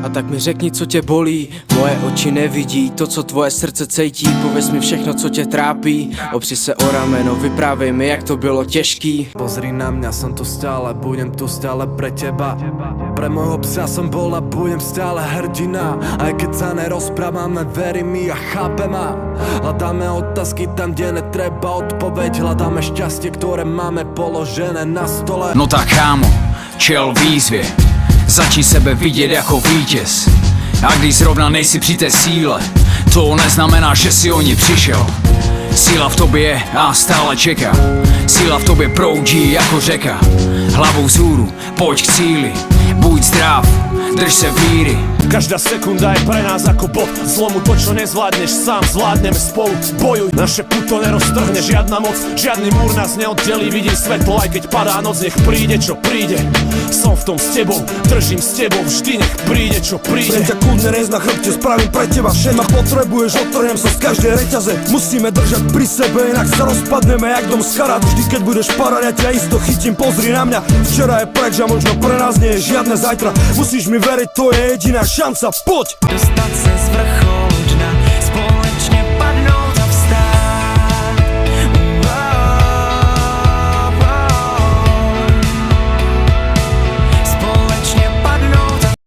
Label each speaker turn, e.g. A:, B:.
A: A tak mi řekni, co tě bolí. Moje oči nevidí to, co tvoje srdce cítí. Pověz mi všechno, co tě trápí. Opři se o rameno, vyprávěj mi, jak to bylo těžký.
B: Pozri na mňa, som tu stále, budem tu stále pre teba. Pre môjho psa som bol a budem stále hrdina. Aj keď sa nerozprávame, verí mi a chápe ma. Hľadáme otázky tam, kde netreba odpoveď. Hľadáme šťastie, ktoré máme položené na stole.
C: No tak kámo, čel výzvě, začni sebe vidět jako vítěz. A když zrovna nejsi při té síle, to neznamená, že si o ní přišel. Síla v tobě je a stále čeká. Síla v tobě proudí jako řeka. Hlavou vzhůru, pojď k cíli. Buď zdrav, drž se víry.
D: Každá sekunda je pre nás ako bod zlomu. To, čo nezvládneš sám, zvládneme spolu. Bojuj, naše puto neroztrhne žiadna moc. Žiadny múr nás neoddelí, vidím svetlo, aj keď padá noc. Nech príde, čo príde. Som v tom s tebou, držím s tebou. Vždy nech príde, čo príde.
E: Len ťa kľudne rez na chrbte, spravím pre teba všetko. Ma potrebuješ, odtrhnem sa z každej reťaze. Musíme držať pri sebe, inak sa rozpadneme jak dom z charát. Vždy keď budeš padať, ja ťa isto chytím, pozri na mňa. Včera je preč a možno pre nás nie je žiadne zajtra. Musíš mi veriť, to je jediná šanca, poď!
F: Dostat se z vrcholu